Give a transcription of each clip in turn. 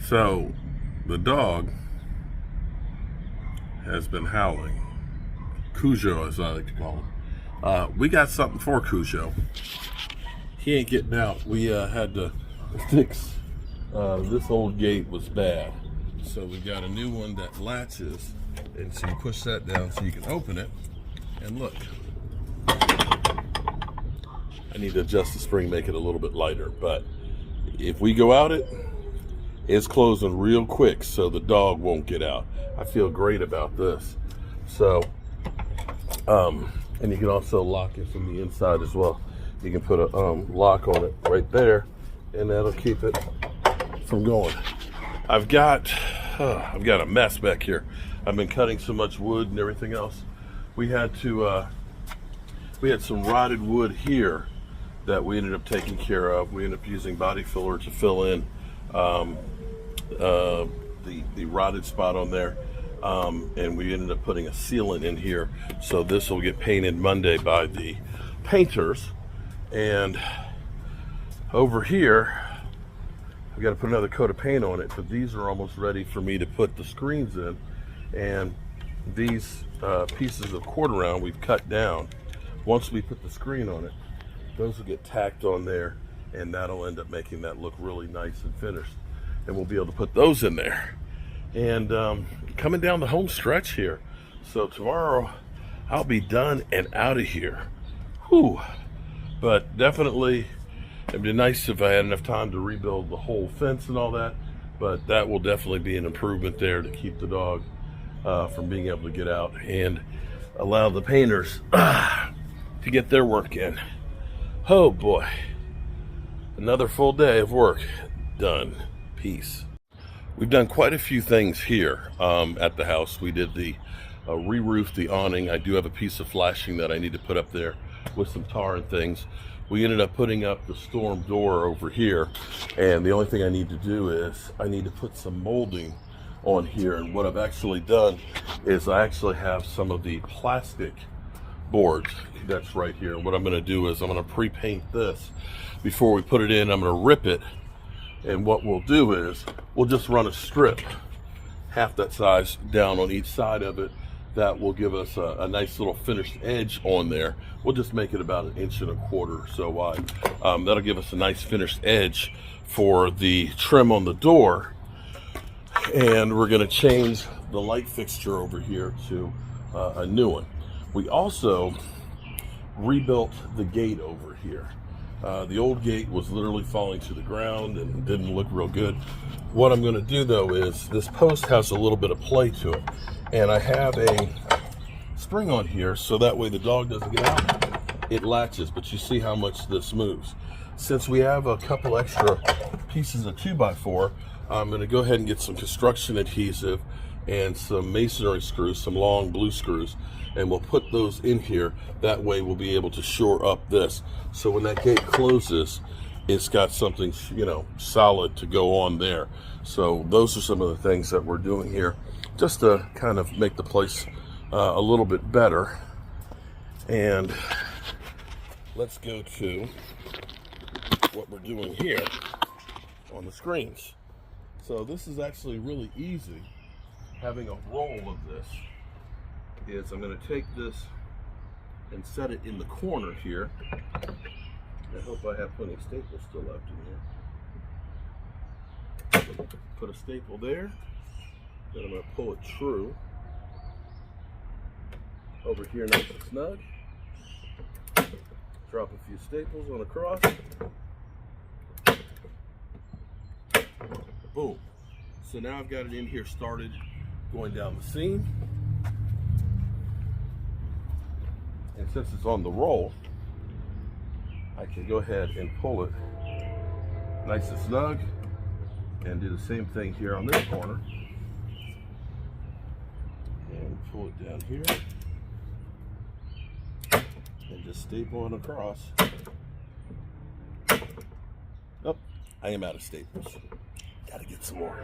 So the dog has been howling. Cujo, as I like to call him. We got something for Cujo. He ain't getting out. We had to fix this old gate was bad. So we got a new one that latches, and so you push that down so you can open it. And look, I need to adjust the spring, make it a little bit lighter. But if we go out it's closing real quick so the dog won't get out. I feel great about this. So, and you can also lock it from the inside as well. You can put a lock on it right there, and that'll keep it from going. I've got a mess back here. I've been cutting so much wood and everything else. We had some rotted wood here that we ended up taking care of. We ended up using body filler to fill in the rotted spot on there, and we ended up putting a sealant in here. So this will get painted Monday by the painters. And over here, I've got to put another coat of paint on it, but these are almost ready for me to put the screens in. And these pieces of quarter round we've cut down. Once we put the screen on it, those will get tacked on there, and that'll end up making that look really nice and finished. And we'll be able to put those in there. And coming down the home stretch here. So tomorrow I'll be done and out of here. Whew. But definitely it'd be nice if I had enough time to rebuild the whole fence and all that. But that will definitely be an improvement there to keep the dog from being able to get out and allow the painters to get their work in. Oh boy. Another full day of work done. Peace. We've done quite a few things here at the house. We did the re-roof the awning. I do have a piece of flashing that I need to put up there with some tar and things. We ended up putting up the storm door over here, and the only thing I need to do is I need to put some molding on here. And what I've actually done is I actually have some of the plastic boards that's right here. And what I'm going to do is I'm going to pre-paint this before we put it in. I'm going to rip it, and what we'll do is we'll just run a strip half that size down on each side of it. That will give us a nice little finished edge on there. We'll just make it about 1.25 inches or so wide. That'll give us a nice finished edge for the trim on the door. And we're going to change the light fixture over here to a new one. We also rebuilt the gate over here. The old gate was literally falling to the ground and didn't look real good. What I'm going to do though is this post has a little bit of play to it, and I have a spring on here so that way the dog doesn't get out. It latches, but you see how much this moves. Since we have a couple extra pieces of 2x4, I'm going to go ahead and get some construction adhesive and some masonry screws, some long blue screws, and we'll put those in here. That way we'll be able to shore up this. So when that gate closes, it's got something, solid to go on there. So those are some of the things that we're doing here just to kind of make the place a little bit better. And let's go to what we're doing here on the screens. So this is actually really easy. Having a roll of this is I'm going to take this and set it in the corner here. I hope I have plenty of staples still left in here. Put a staple there. Then I'm going to pull it true. Over here nice and snug. Drop a few staples on across. Boom. So now I've got it in here started going down the seam. And since it's on the roll, I can go ahead and pull it nice and snug and do the same thing here on this corner. And pull it down here and just staple it across. Oh, I am out of staples. Gotta get some more.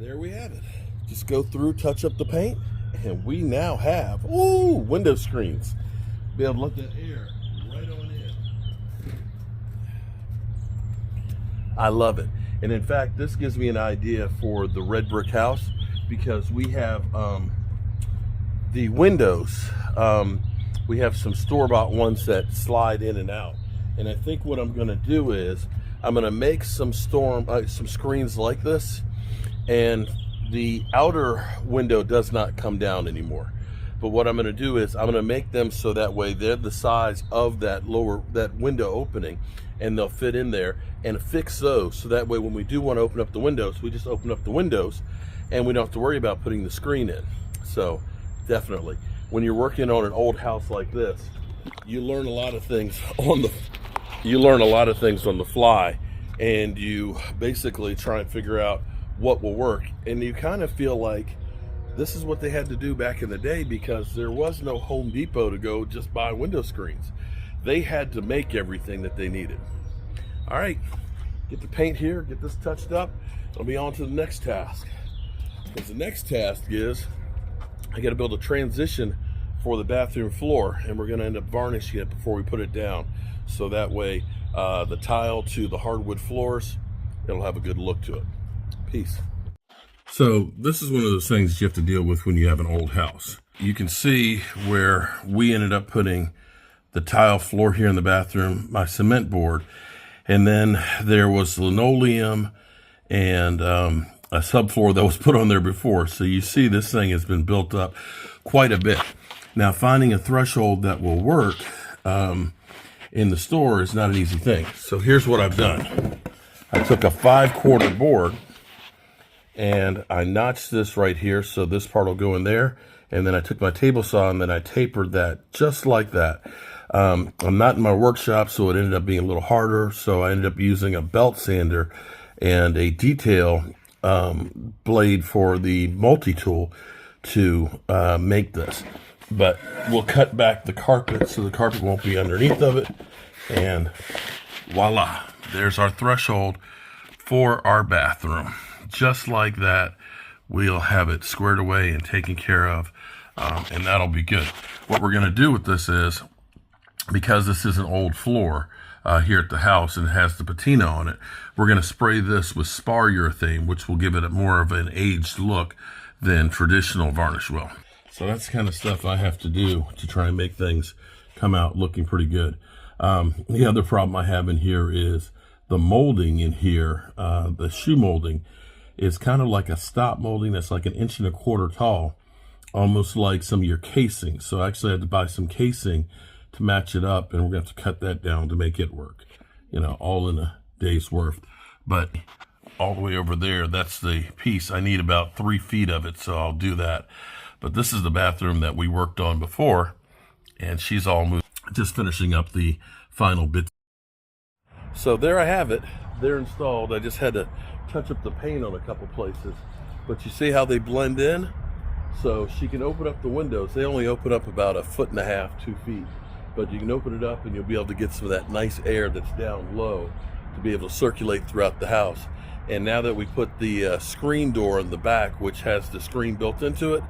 there we have it. Just go through, touch up the paint, and we now have, ooh, window screens. Be able to let that air right on in. I love it. And in fact, this gives me an idea for the red brick house, because we have the windows. We have some store-bought ones that slide in and out. And I think what I'm gonna do is I'm gonna make some screens like this, and the outer window does not come down anymore. But what I'm gonna do is I'm gonna make them so that way they're the size of that window opening, and they'll fit in there, and fix those so that way when we do want to open up the windows, we just open up the windows and we don't have to worry about putting the screen in. So definitely, when you're working on an old house like this, you learn a lot of things on the fly, and you basically try and figure out what will work. And you kind of feel like this is what they had to do back in the day, because there was no Home Depot to go just buy window screens. They had to make everything that they needed. All right, get the paint here, get this touched up. I'll be on to the next task. Because the next task is I got to build a transition for the bathroom floor, and we're going to end up varnishing it before we put it down. So that way, the tile to the hardwood floors, it'll have a good look to it. Peace. So this is one of those things that you have to deal with when you have an old house. You can see where we ended up putting the tile floor here in the bathroom, my cement board, and then there was linoleum and a subfloor that was put on there before. So you see this thing has been built up quite a bit. Now, finding a threshold that will work in the store is not an easy thing. So here's what I've done. I took a 5/4 board and I notched this right here, so this part will go in there. And then I took my table saw and then I tapered that just like that. I'm not in my workshop, so it ended up being a little harder. So I ended up using a belt sander and a detail blade for the multi-tool to make this. But we'll cut back the carpet so the carpet won't be underneath of it. And voila, there's our threshold for our bathroom. Just like that, we'll have it squared away and taken care of, and that'll be good. What we're gonna do with this is, because this is an old floor here at the house and it has the patina on it, we're gonna spray this with spar urethane, which will give it more of an aged look than traditional varnish will. So that's the kind of stuff I have to do to try and make things come out looking pretty good. The other problem I have in here is the molding in here, the shoe molding is kind of like a stop molding that's like 1.25 inches tall, almost like some of your casing. So I actually had to buy some casing to match it up, and we're gonna have to cut that down to make it work, you know, all in a day's worth. But all the way over there, that's the piece. I need about 3 feet of it, so I'll do that. But this is the bathroom that we worked on before, and she's all moved, just finishing up the final bits. So there I have it. They're installed. I just had to touch up the paint on a couple places, but you see how they blend in? So she can open up the windows. They only open up about 1.5 feet, 2 feet, but you can open it up and you'll be able to get some of that nice air that's down low to be able to circulate throughout the house. And now that we put the screen door in the back, which has the screen built into it,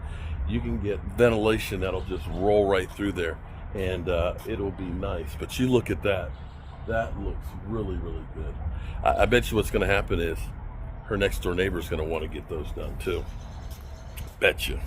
you can get ventilation that'll just roll right through there, and it'll be nice. But you look at that. That looks really, really good. I bet you what's going to happen is her next door neighbor is going to want to get those done too. Bet you.